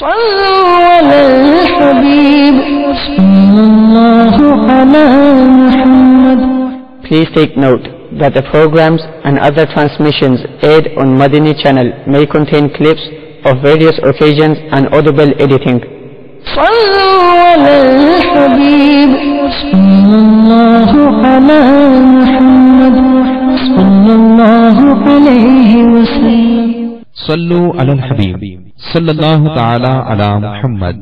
صلوا على الحبيب صلى الله على محمد. Please take note that the programs and other transmissions aired on Madani channel may contain clips of various occasions and audible editing. صلوا على الحبيب صلى الله على محمد صلى الله عليه وسلم. صلوا على الحبيب صلى الله تعالى على محمد.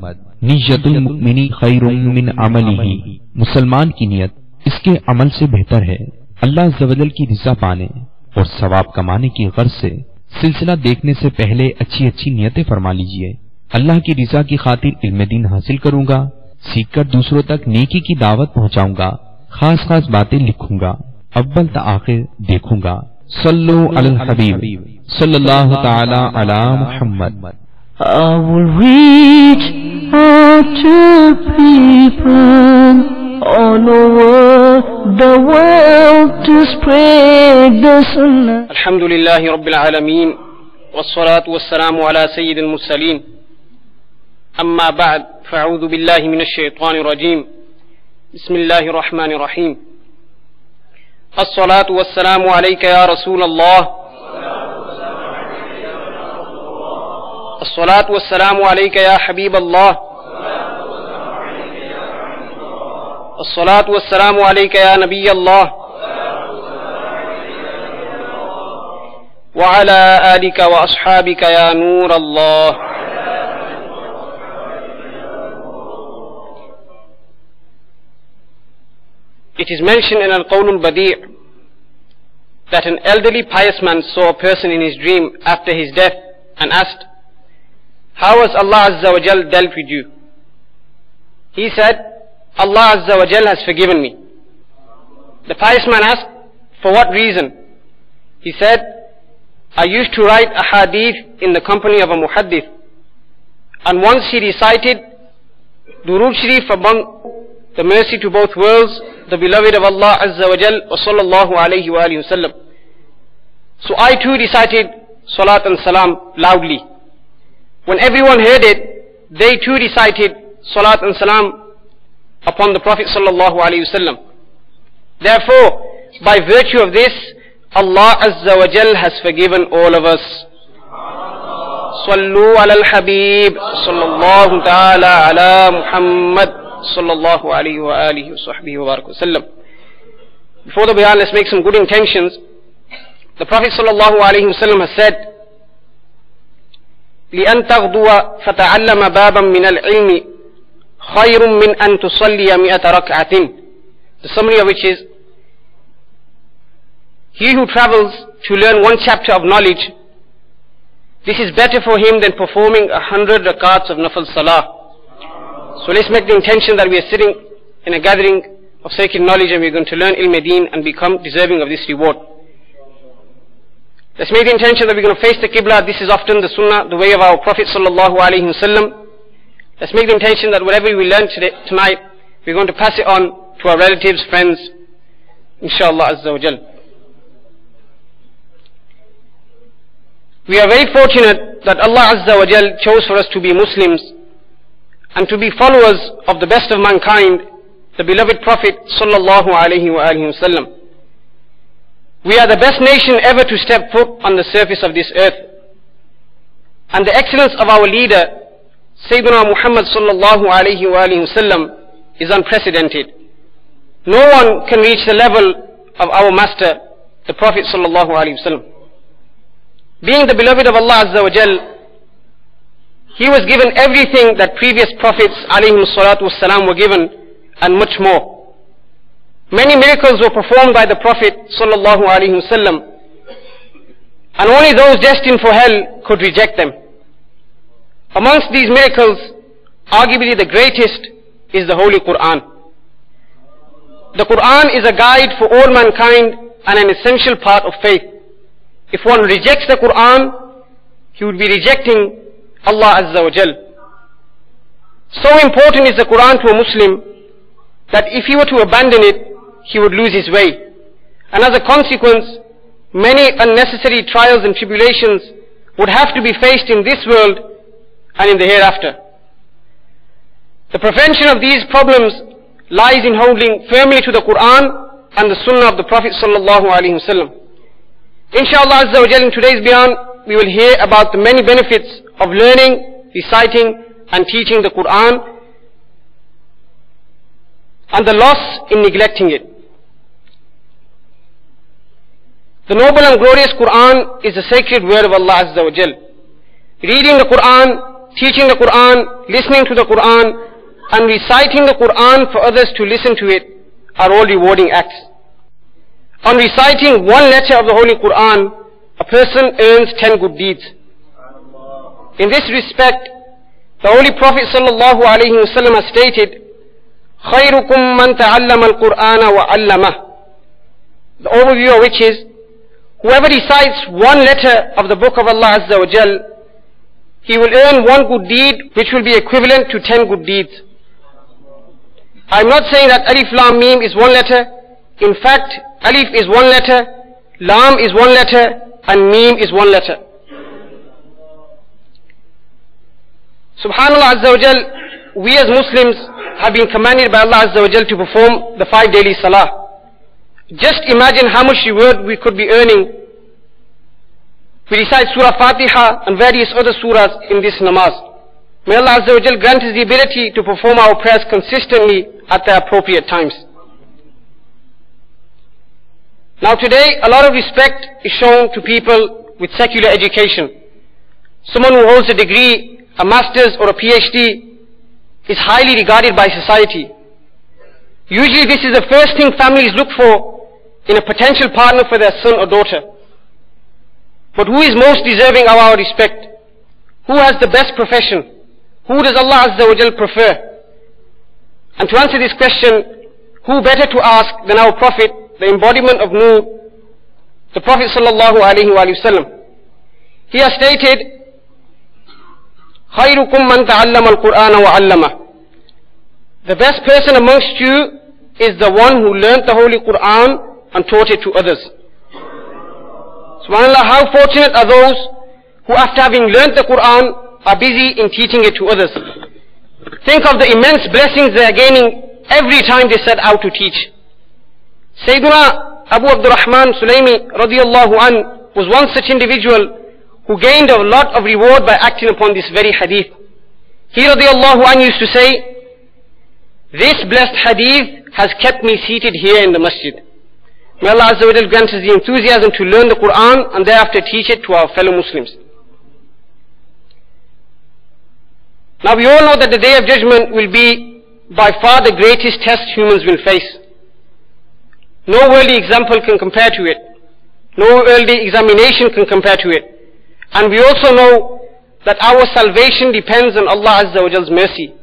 नियतुल मुमिनी खैरुम मिन अमलिही. मुसलमान की नियत इसके अमल से बेहतर है. अल्लाह ज़वजल की रिज़ा पाने और सवाब कमाने की गर्ज से सिलसिला देखने से पहले अच्छी अच्छी नियतें फरमा लीजिए. अल्लाह की रिज़ा की खातिर इल्म दीन हासिल करूंगा, सीखकर दूसरों तक नेकी की दावत पहुंचाऊंगा, खास खास बातें लिखूंगा, अव्वल ता आखिर देखूंगा. सल्लु अलल हबीब सल्लल्लाहु ताला अला Muhammad. I will reach out to people all over the world to spread the sunnah. Alhamdulillahi Rabbil Alameen, wassalatu wassalamu ala sayyidil mursaleen. Amma ba'd, fa'udhu billahi minash shaitanir rajim. Bismillahir rahmanir rahim. As-salatu wassalamu alayka ya Rasulallah. As-salatu wassalamu alayka ya Habiballah. الصلاة والسلام عليك يا نبي الله وعلى آلك وأصحابك يا نور الله. It is mentioned in Al-Qawl al-Badi' that an elderly pious man saw a person in his dream after his death and asked, "How has Allah Azza wa Jal dealt with you?" He said, "Allah Azza wa Jal has forgiven me." The pious man asked, "For what reason?" He said, "I used to write a hadith in the company of a muhaddith, and once he recited Durood Sharif among the mercy to both worlds, the beloved of Allah Azza wa Jal wa sallallahu alayhi wa alihi wa sallam. So I too recited Salat and Salam loudly. When everyone heard it, they too recited Salat and Salam upon the Prophet sallallahu alaihi wasallam. Therefore, by virtue of this, Allah Azza wa Jal has forgiven all of us. Sallu ala al-Habib sallallahu ta'ala ala Muhammad sallallahu alaihi wa alihi wa sahbihi wa barak wa sallam. Before the bayan, let's make some good intentions. The Prophet sallallahu alaihi wasallam has said, لِأَن تَغْدُوَ فَتَعَلَّمَ بَابًا مِنَ الْعِلْمِ خَيْرٌ مِّنْ أَن تُصَلِّيَ مِئَةَ رَكْعَةٍ. The summary of which is, he who travels to learn one chapter of knowledge, this is better for him than performing 100 rakats of nafal salah. So let's make the intention that we are sitting in a gathering of sacred knowledge and we are going to learn ilm deen and become deserving of this reward. Let's make the intention that we're going to face the Qibla. This is often the sunnah, the way of our Prophet sallallahu alaihi wasallam. Let's make the intention that whatever we learn tonight, we're going to pass it on to our relatives, friends, inshallah azza wa jal. We are very fortunate that Allah azza wa jal chose for us to be Muslims and to be followers of the best of mankind, the beloved Prophet sallallahu alaihi wasallam. We are the best nation ever to step foot on the surface of this earth. And the excellence of our leader, Sayyidina Muhammad sallallahu alayhi wa sallam, is unprecedented. No one can reach the level of our master, the Prophet sallallahu alayhi wa sallam. Being the beloved of Allah Azza wa Jal, he was given everything that previous prophets alayhim salatu wassalam were given and much more. Many miracles were performed by the Prophet sallallahu alayhi wa sallam, and only those destined for hell could reject them. Amongst these miracles, arguably the greatest is the Holy Quran. The Quran is a guide for all mankind and an essential part of faith. If one rejects the Quran, he would be rejecting Allah Azza wa Jal. So important is the Quran to a Muslim that if he were to abandon it, he would lose his way. And as a consequence, many unnecessary trials and tribulations would have to be faced in this world and in the hereafter. The prevention of these problems lies in holding firmly to the Quran and the Sunnah of the Prophet sallallahu alaihi wasallam. Inshallah Azza wa Jal, in today's bayan, we will hear about the many benefits of learning, reciting and teaching the Quran and the loss in neglecting it. The noble and glorious Quran is the sacred word of Allah Azza wa Jal. Reading the Quran, teaching the Quran, listening to the Quran and reciting the Quran for others to listen to it are all rewarding acts. On reciting one letter of the Holy Quran, a person earns 10 good deeds. In this respect, the Holy Prophet sallallahu alaihi wasallam has stated, خَيْرُكُمْ مَنْ تَعَلَّمَ الْقُرْآنَ وَعَلَّمَهُ. The overview of which is, whoever recites one letter of the book of Allah Azza wa Jal, he will earn one good deed which will be equivalent to 10 good deeds. I am not saying that Alif Lam Mim is one letter. In fact, Alif is one letter, Lam is one letter, and Mim is one letter. Subhanallah Azza wa Jal, we as Muslims have been commanded by Allah Azza wa Jal to perform the 5 daily salah. Just imagine how much reward we could be earning. We recite Surah Fatiha and various other surahs in this namaz. May Allah Azza wa Jal grant us the ability to perform our prayers consistently at the appropriate times. Now today, a lot of respect is shown to people with secular education. Someone who holds a degree, a master's or a PhD is highly regarded by society. Usually this is the first thing families look for in a potential partner for their son or daughter. But who is most deserving of our respect? Who has the best profession? Who does Allah Azza wa Jal prefer? And to answer this question, who better to ask than our Prophet, the embodiment of Nur, the Prophet sallallahu alaihi wasallam. He has stated, خَيْرُكُمْ مَنْ تَعَلَّمَ الْقُرْآنَ وَعَلَّمَهُ. The best person amongst you is the one who learnt the Holy Quran and taught it to others. SubhanAllah, how fortunate are those who after having learnt the Quran are busy in teaching it to others. Think of the immense blessings they are gaining every time they set out to teach. Sayyidina Abu Abdurrahman Sulaimi radiyallahu an was one such individual who gained a lot of reward by acting upon this very hadith. He radiyallahu an used to say, this blessed hadith has kept me seated here in the masjid. May Allah Azza wa Jal grant us the enthusiasm to learn the Quran and thereafter teach it to our fellow Muslims. Now we all know that the Day of Judgment will be by far the greatest test humans will face. No worldly example can compare to it. No worldly examination can compare to it. And we also know that our salvation depends on Allah Azza wa Jal's mercy.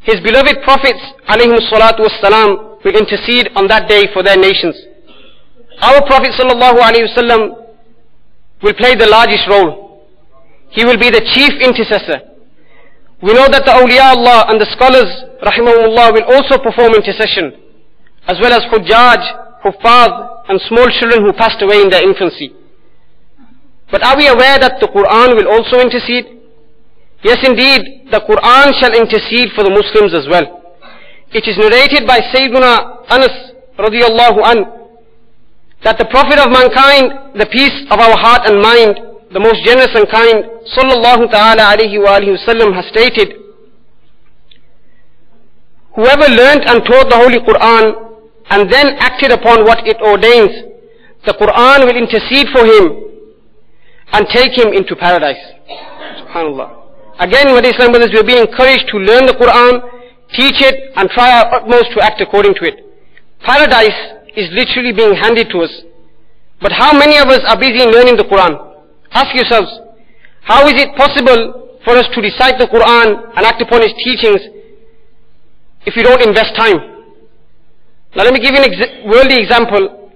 His beloved prophets alayhim salatu wassalam will intercede on that day for their nations. Our Prophet sallallahu alayhi wasallam will play the largest role. He will be the chief intercessor. We know that the awliya Allah and the scholars rahimahumullah will also perform intercession, as well as hujjaj, huffaz and small children who passed away in their infancy. But are we aware that the Quran will also intercede? Yes indeed, the Quran shall intercede for the Muslims as well. It is narrated by Sayyiduna Anas radiyallahu an that the Prophet of mankind, the peace of our heart and mind, the most generous and kind, sallallahu ta'ala alayhi wa alihi wasallam has stated, whoever learnt and taught the Holy Quran and then acted upon what it ordains, the Quran will intercede for him and take him into paradise. SubhanAllah. Again, with Islam brothers, we are being encouraged to learn the Quran, teach it and try our utmost to act according to it. Paradise is literally being handed to us. But how many of us are busy in learning the Quran? Ask yourselves, how is it possible for us to recite the Quran and act upon its teachings if we don't invest time? Now let me give you an worldly example.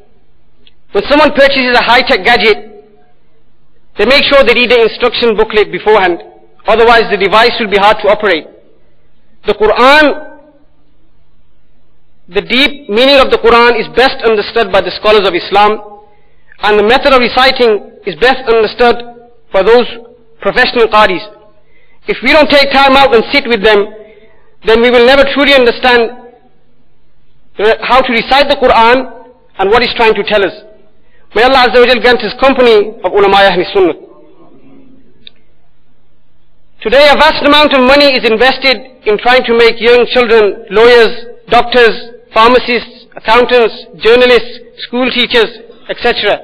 When someone purchases a high-tech gadget, they make sure they read the instruction booklet beforehand, otherwise the device will be hard to operate. The Quran, the deep meaning of the Quran is best understood by the scholars of Islam, and the method of reciting is best understood by those professional qadis. if we don't take time out and sit with them, then we will never truly understand how to recite the Quran and what it's trying to tell us. May Allah Azza wa Jal grant His company of ulama Ahli Sunnah. Today a vast amount of money is invested in trying to make young children lawyers, doctors, pharmacists, accountants, journalists, school teachers, etc.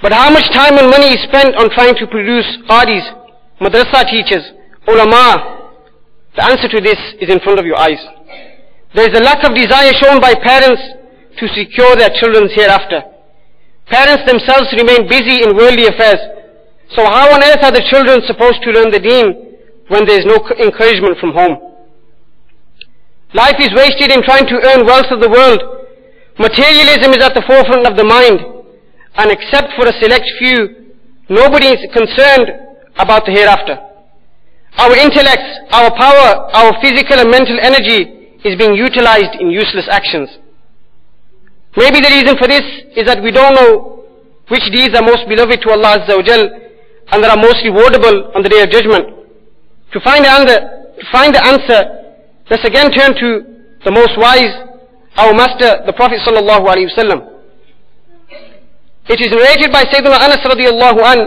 But how much time and money is spent on trying to produce qadis, madrasa teachers, ulama? The answer to this is in front of your eyes. There is a lack of desire shown by parents to secure their children's hereafter. Parents themselves remain busy in worldly affairs. So how on earth are the children supposed to learn the deen when there is no encouragement from home? Life is wasted in trying to earn wealth of the world. Materialism is at the forefront of the mind, and except for a select few, nobody is concerned about the hereafter. Our intellects, our power, our physical and mental energy is being utilized in useless actions. Maybe the reason for this is that we don't know which deeds are most beloved to Allah Azza wa Jal and that are most rewardable on the Day of Judgment. To find the answer, let's again turn to the most wise, our master, the Prophet sallallahu alaihi wasallam. It is narrated by Sayyidina Anas radiyallahu an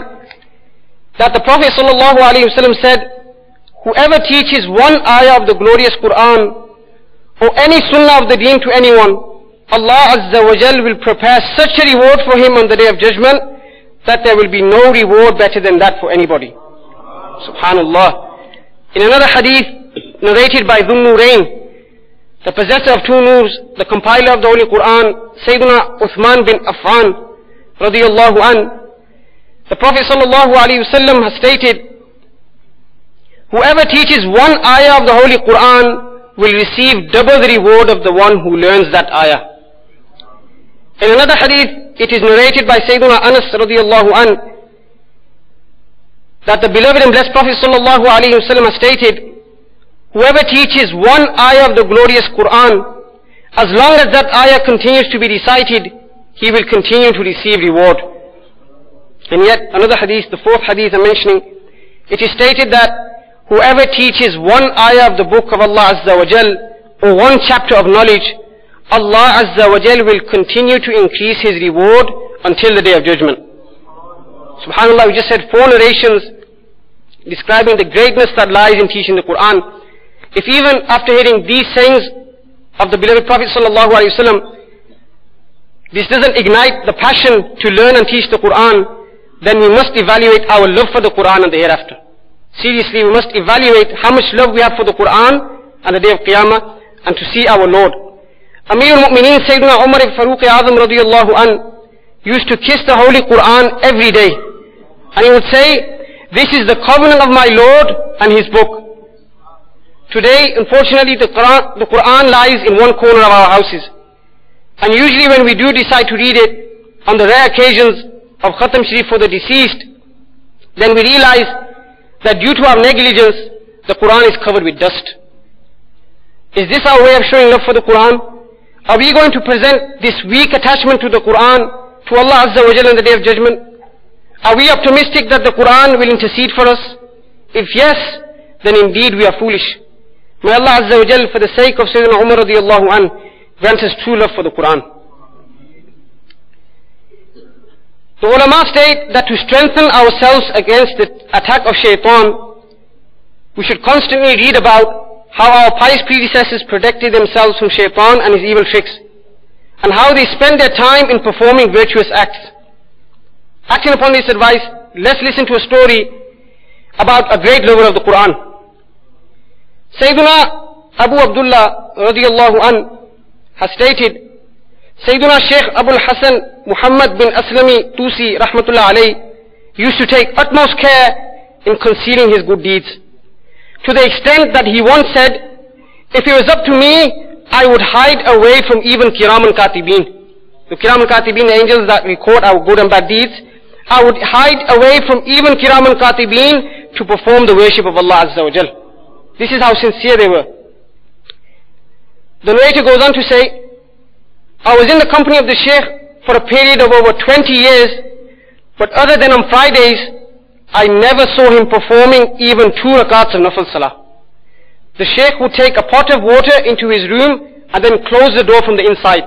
that the Prophet sallallahu alaihi wasallam said, whoever teaches one ayah of the glorious Quran or any sunnah of the deen to anyone, Allah Azza wa Jal will prepare such a reward for him on the Day of Judgment that there will be no reward better than that for anybody. Subhanallah. In another hadith narrated by Dhun Nurayn, the possessor of two noors, the compiler of the Holy Quran, Sayyidina Uthman bin Affan radiyallahu an, the Prophet sallallahu alaihi wasallam has stated, whoever teaches one ayah of the Holy Quran will receive double the reward of the one who learns that ayah. In another hadith, it is narrated by Sayyidina Anas radiyallahu an that the beloved and blessed Prophet sallallahu alaihi wasallam has stated, whoever teaches one ayah of the glorious Quran, as long as that ayah continues to be recited, he will continue to receive reward. And yet another hadith, the fourth hadith I'm mentioning, it is stated that whoever teaches one ayah of the book of Allah Azza wa Jal or one chapter of knowledge, Allah Azza wa Jal will continue to increase his reward until the Day of Judgment. Subhanallah, we just said four narrations describing the greatness that lies in teaching the Quran. If even after hearing these sayings of the beloved Prophet sallallahu alaihi wasallam, this doesn't ignite the passion to learn and teach the Quran, then we must evaluate our love for the Quran and the hereafter. Seriously, we must evaluate how much love we have for the Quran on the Day of Qiyamah and to see our Lord. Amir al-Mu'mineen Sayyidina Umar al-Faruq Azam radiyallahu an used to kiss the Holy Quran every day. And he would say, this is the covenant of my Lord and His book. Today, unfortunately, the Quran lies in one corner of our houses. And usually when we do decide to read it, on the rare occasions of Khatam Sharif for the deceased, then we realize that due to our negligence, the Quran is covered with dust. Is this our way of showing love for the Quran? Are we going to present this weak attachment to the Quran to Allah Azza wa Jalla on the Day of Judgment? Are we optimistic that the Quran will intercede for us? If yes, then indeed we are foolish. May Allah Azza wa Jalla, for the sake of Sayyidina Umar radiyallahu an, grant us true love for the Quran. The ulama state that to strengthen ourselves against the attack of shaitan, we should constantly read about how our pious predecessors protected themselves from shaitan and his evil tricks, and how they spent their time in performing virtuous acts. Acting upon this advice, let's listen to a story about a great lover of the Quran. Sayyiduna Abu Abdullah radiyallahu an has stated, Sayyiduna Shaykh Abul Hasan Muhammad bin Aslami Tusi rahmatullah alayh used to take utmost care in concealing his good deeds, to the extent that he once said, if it was up to me, I would hide away from even Kiraman Katibin. The Kiraman Katibin, the angels that record our good and bad deeds, I would hide away from even Kiraman Katibin to perform the worship of Allah Azza wa Jal. This is how sincere they were. The narrator goes on to say, I was in the company of the Shaykh for a period of over 20 years, but other than on Fridays, I never saw him performing even 2 rakats of nafil salah. The Shaykh would take a pot of water into his room and then close the door from the inside.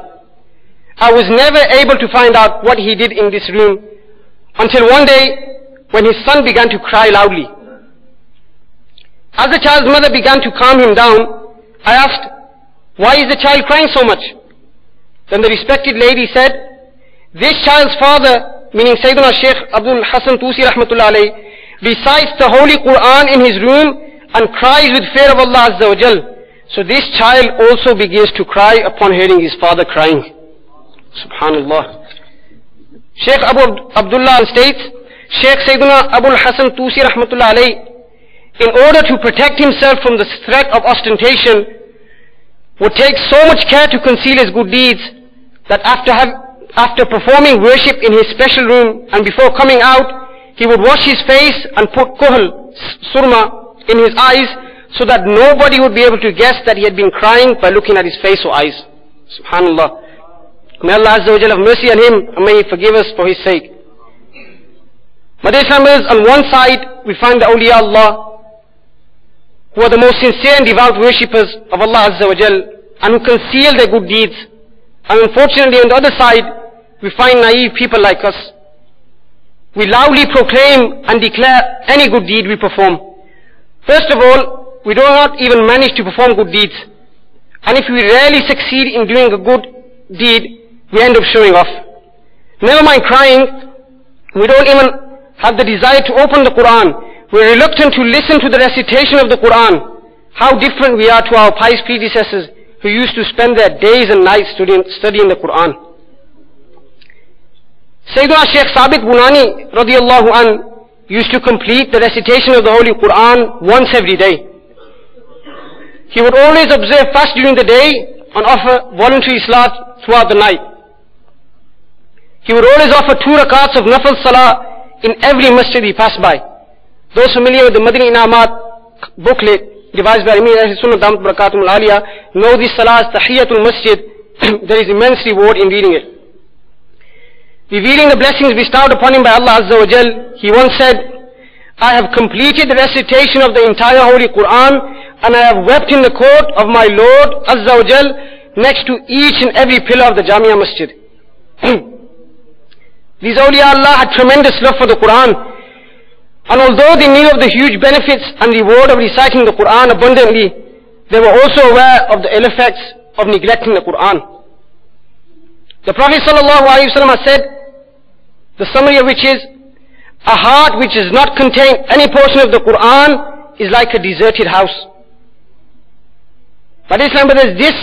I was never able to find out what he did in this room until one day when his son began to cry loudly. As the child's mother began to calm him down, I asked, "Why is the child crying so much?" Then the respected lady said, "This child's father," meaning Sayyidina Shaykh Abdul Hasan Tusi rahmatullah alayh, "recites the Holy Quran in his room and cries with fear of Allah Azza wa Jal. So this child also begins to cry upon hearing his father crying." Subhanallah. Shaykh Abu Abdullah states, Shaykh Sayyidina Abul Hasan Tusi rahmatullah alayh, in order to protect himself from the threat of ostentation, would take so much care to conceal his good deeds that after performing worship in his special room and before coming out, he would wash his face and put kuhl, surma, in his eyes so that nobody would be able to guess that he had been crying by looking at his face or eyes. Subhanallah. May Allah Azza wa Jalla have mercy on him and may He forgive us for his sake. But Islamers, on one side we find the awliya Allah, who are the most sincere and devout worshippers of Allah Azza wa Jal and who conceal their good deeds. And unfortunately on the other side, we find naive people like us. We loudly proclaim and declare any good deed we perform. First of all, we do not even manage to perform good deeds. And if we rarely succeed in doing a good deed, we end up showing off. Never mind crying, we don't even have the desire to open the Quran. We're reluctant to listen to the recitation of the Quran. How different we are to our pious predecessors who used to spend their days and nights studying the Quran. Sayyidina Shaykh Sabit Bunani radiyallahu an used to complete the recitation of the Holy Quran once every day. He would always observe fast during the day and offer voluntary salat throughout the night. He would always offer 2 rakats of nafil salah in every masjid he passed by. Those familiar with the Madani Inamat booklet devised by Amir Ahl Sunnah Damat Barakatum Al-Aliyah know this salah is Tahiyatul Masjid. There is immense reward in reading it. Revealing the blessings bestowed upon him by Allah Azza wa Jal, he once said, "I have completed the recitation of the entire Holy Quran and I have wept in the court of my Lord Azza wa Jal next to each and every pillar of the Jamia Masjid." These awliya Allah had tremendous love for the Quran, and although they knew of the huge benefits and reward of reciting the Quran abundantly, they were also aware of the ill effects of neglecting the Quran. The Prophet ﷺ has said, the summary of which is, a heart which does not contain any portion of the Quran is like a deserted house. But Islam, this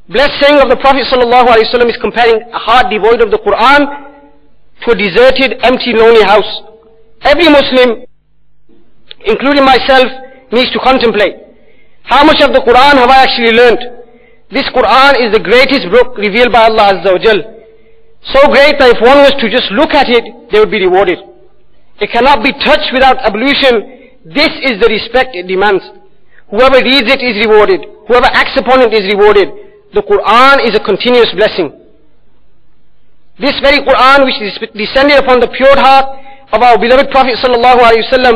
blessed saying of the Prophet ﷺ is comparing a heart devoid of the Quran to a deserted, empty, lonely house. Every Muslim, including myself, needs to contemplate, how much of the Quran have I actually learnt? This Quran is the greatest book revealed by Allah Azza wa Jal. So great that if one was to just look at it, they would be rewarded. It cannot be touched without ablution. This is the respect it demands. Whoever reads it is rewarded. Whoever acts upon it is rewarded. The Quran is a continuous blessing. This very Quran which is descended upon the pure heart of our beloved Prophet sallallahu alaihi wasallam,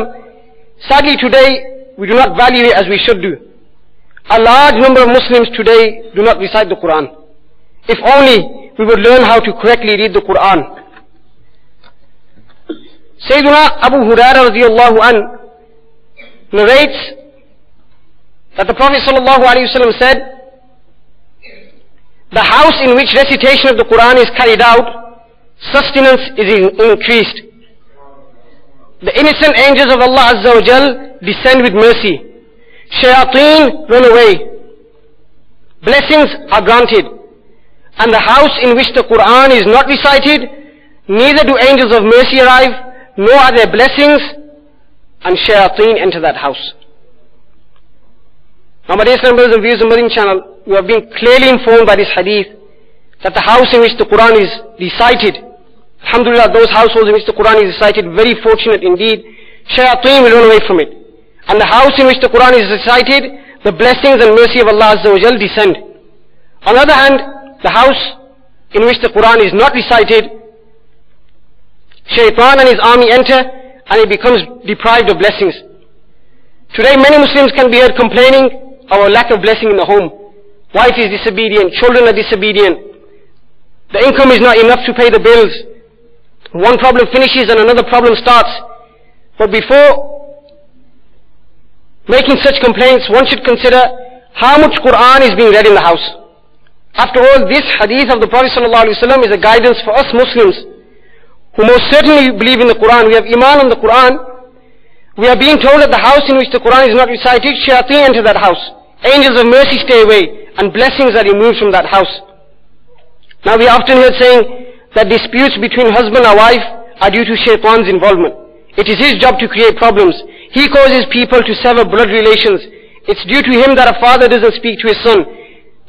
sadly today we do not value it as we should do. A large number of Muslims today do not recite the Quran. If only we would learn how to correctly read the Quran. Sayyiduna Abu Hurairah radiyallahu an narrates that the Prophet sallallahu alaihi wasallam said, the house in which recitation of the Quran is carried out, sustenance is increased. The innocent angels of Allah Azza wa Jal descend with mercy. Shayateen run away. Blessings are granted. And the house in which the Quran is not recited, neither do angels of mercy arrive, nor are there blessings, and shayateen enter that house. Now, my dear brothers and viewers of Madani channel, we have been clearly informed by this hadith that the house in which the Quran is recited, alhamdulillah, those households in which the Quran is recited, very fortunate indeed, shayateen will run away from it. And the house in which the Quran is recited, the blessings and mercy of Allah Azza wa Jal descend. On the other hand, the house in which the Quran is not recited, shaitan and his army enter, and he becomes deprived of blessings. Today many Muslims can be heard complaining of a lack of blessing in the home. Wife is disobedient, children are disobedient, the income is not enough to pay the bills. One problem finishes and another problem starts. But before making such complaints, one should consider how much Quran is being read in the house. After all, this hadith of the Prophet ﷺ is a guidance for us Muslims who most certainly believe in the Quran. We have iman on the Quran. We are being told that the house in which the Quran is not recited, shayateen enter that house. Angels of mercy stay away, and blessings are removed from that house. Now we often hear saying that disputes between husband or wife are due to shaitan's involvement. It is his job to create problems. He causes people to sever blood relations. It's due to him that a father doesn't speak to his son.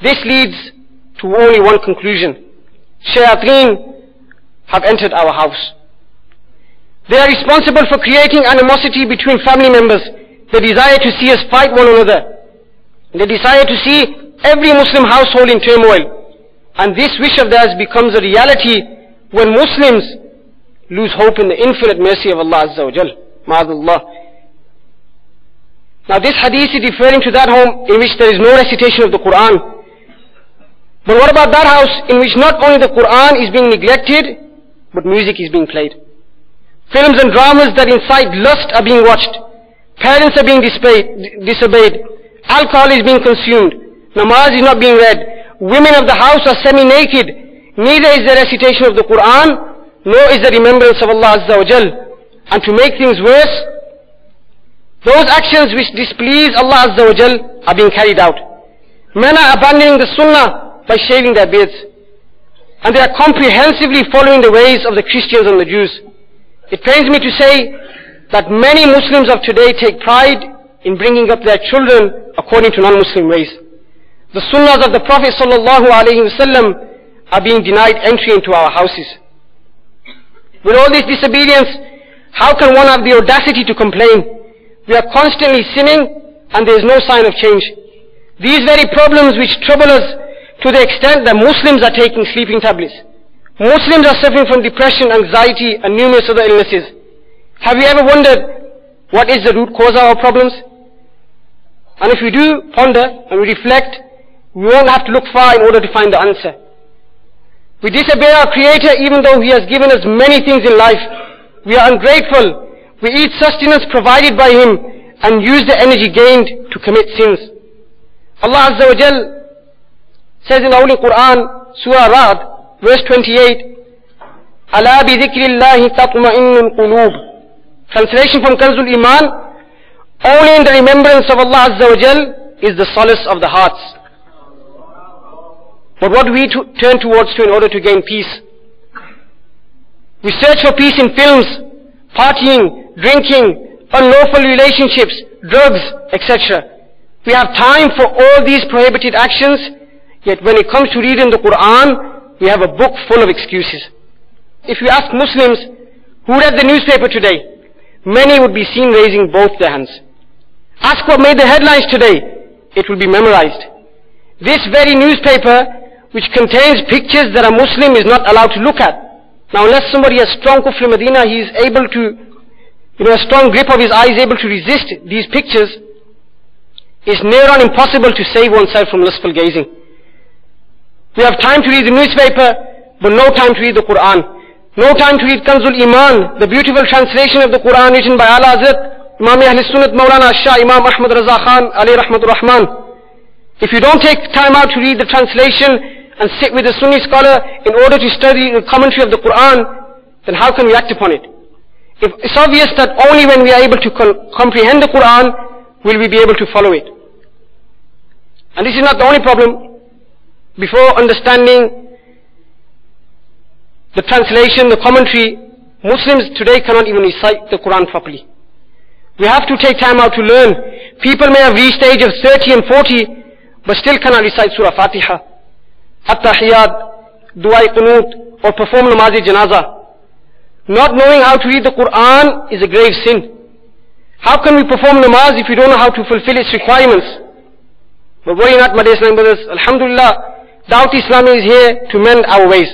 This leads to only one conclusion. Shayateen have entered our house. They are responsible for creating animosity between family members. They desire to see us fight one another. They desire to see every Muslim household in turmoil. And this wish of theirs becomes a reality when Muslims lose hope in the infinite mercy of Allah Azza wa Jal. Ma'adullah. Now this hadith is referring to that home in which there is no recitation of the Quran. But what about that house in which not only the Quran is being neglected, but music is being played? Films and dramas that incite lust are being watched. Parents are being disobeyed. Alcohol is being consumed. Namaz is not being read. Women of the house are semi-naked. Neither is there recitation of the Quran, nor is there remembrance of Allah Azza wa Jal. And to make things worse, those actions which displease Allah Azza wa Jal are being carried out. Men are abandoning the Sunnah by shaving their beards. And they are comprehensively following the ways of the Christians and the Jews. It pains me to say that many Muslims of today take pride in bringing up their children according to non-Muslim ways. The sunnahs of the Prophet ﷺ are being denied entry into our houses. With all this disobedience, how can one have the audacity to complain? We are constantly sinning and there is no sign of change. These very problems which trouble us to the extent that Muslims are taking sleeping tablets. Muslims are suffering from depression, anxiety and numerous other illnesses. Have you ever wondered what is the root cause of our problems? And if we do ponder and we reflect, we won't have to look far in order to find the answer. We disobey our Creator even though He has given us many things in life. We are ungrateful. We eat sustenance provided by Him and use the energy gained to commit sins. Allah Azza wa Jal says in the Holy Quran, Surah Ra'd, verse 28, Ala bi dhikrillahi tatma'innul qulub. Translation from Kanzul Iman, only in the remembrance of Allah Azza wa Jal is the solace of the hearts. But what do we turn towards in order to gain peace? We search for peace in films, partying, drinking, unlawful relationships, drugs, etc. We have time for all these prohibited actions, yet when it comes to reading the Quran, we have a book full of excuses. If you ask Muslims who read the newspaper today, many would be seen raising both their hands. Ask what made the headlines today, it will be memorized. This very newspaper, which contains pictures that a Muslim is not allowed to look at. Now unless somebody has strong kufr Madina, he is able to, a strong grip of his eye is able to resist these pictures, it's near on impossible to save oneself from lustful gazing. We have time to read the newspaper, but no time to read the Quran. No time to read Kanzul Iman, the beautiful translation of the Quran written by Ala Hazrat, Imam Ahl Sunnat Maulana Shah Imam Ahmad Raza Khan, alayhi rahmatur rahman. If you don't take time out to read the translation and sit with a Sunni scholar in order to study the commentary of the Quran, then how can we act upon it? It's obvious that only when we are able to comprehend the Quran will we be able to follow it. And this is not the only problem. Before understanding the translation, the commentary, Muslims today cannot even recite the Quran properly. We have to take time out to learn. People may have reached the age of 30 and 40, but still cannot recite Surah Fatiha, At-Tahiyyat, Du'a Qunut, or perform Namaz-e-Janazah. Not knowing how to read the Quran is a grave sin. How can we perform namaz if we don't know how to fulfill its requirements? But worry not, my dear Islam brothers. Alhamdulillah, Dawat Islami is here to mend our ways.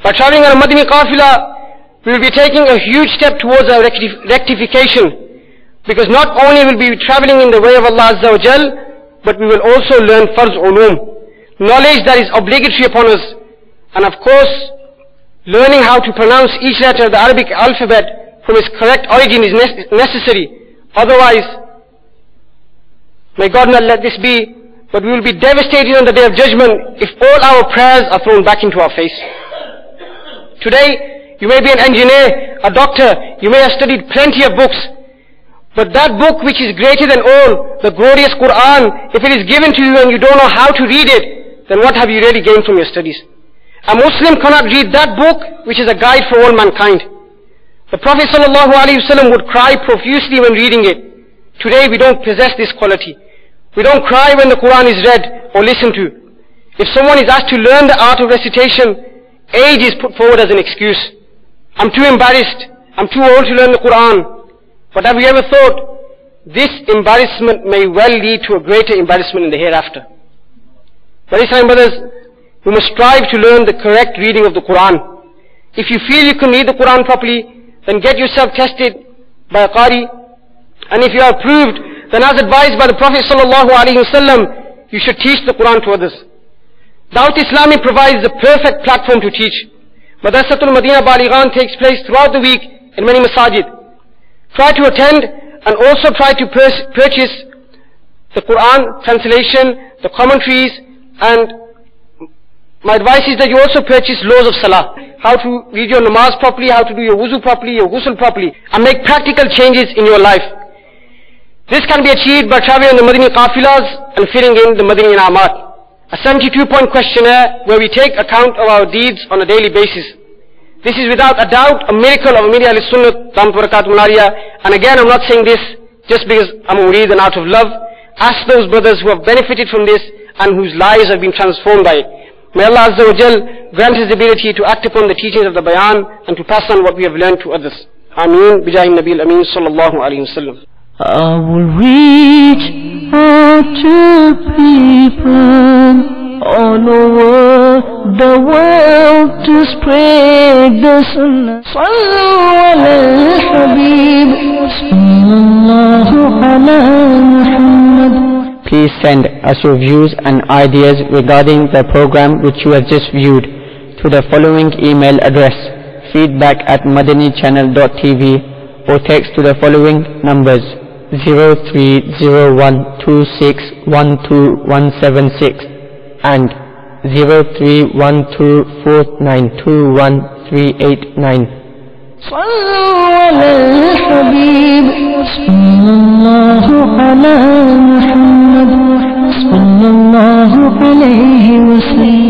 By traveling on a Madani Qafila, we will be taking a huge step towards our rectification, because not only will we be traveling in the way of Allah Azza wa Jal, but we will also learn farz ulum, knowledge that is obligatory upon us, and of course, learning how to pronounce each letter of the Arabic alphabet from its correct origin is necessary. Otherwise, may God not let this be, but we will be devastated on the Day of Judgment if all our prayers are thrown back into our face. Today, you may be an engineer, a doctor, you may have studied plenty of books, but that book which is greater than all, the glorious Quran, if it is given to you and you don't know how to read it, then what have you really gained from your studies? A Muslim cannot read that book which is a guide for all mankind. The Prophet ﷺ would cry profusely when reading it. Today we don't possess this quality. We don't cry when the Quran is read or listened to. If someone is asked to learn the art of recitation, age is put forward as an excuse. I'm too embarrassed. I'm too old to learn the Quran. But have you ever thought, this embarrassment may well lead to a greater embarrassment in the hereafter? Very fine brothers, we must strive to learn the correct reading of the Quran. If you feel you can read the Quran properly, then get yourself tested by a Qari. And if you are approved, then as advised by the Prophet ﷺ, you should teach the Quran to others. Dawat Islami provides the perfect platform to teach. Madrasatul Madinah Balighan takes place throughout the week in many masajid. Try to attend and also try to purchase the Quran translation, the commentaries, and my advice is that you also purchase laws of salah. How to read your namaz properly, how to do your wuzu properly, your ghusl properly, and make practical changes in your life. This can be achieved by traveling on the Madini Qafilas and filling in the Madini Inaamat, a 72-point questionnaire where we take account of our deeds on a daily basis. This is without a doubt a miracle of Amiri Ahl Sunnat and again I'm not saying this just because I'm a murid and out of love. Ask those brothers who have benefited from this and whose lives have been transformed by it. May Allah Azza wa Jal grant His ability to act upon the teachings of the Bayan and to pass on what we have learned to others. Ameen. Bijahi Nabil Ameen sallallahu alayhi wa sallam. I will reach out to people all over the world to spread the Sunnah. Sallu ala al-Habib, sallallahu ala Muhammad. Please send us your views and ideas regarding the program which you have just viewed to the following email address: feedback@madanichannel.tv, or text to the following numbers: 0301261276 and 0312492139. Sallu ala al-Habib, sallallahu ala Muhammad, sallallahu alayhi wa sallam.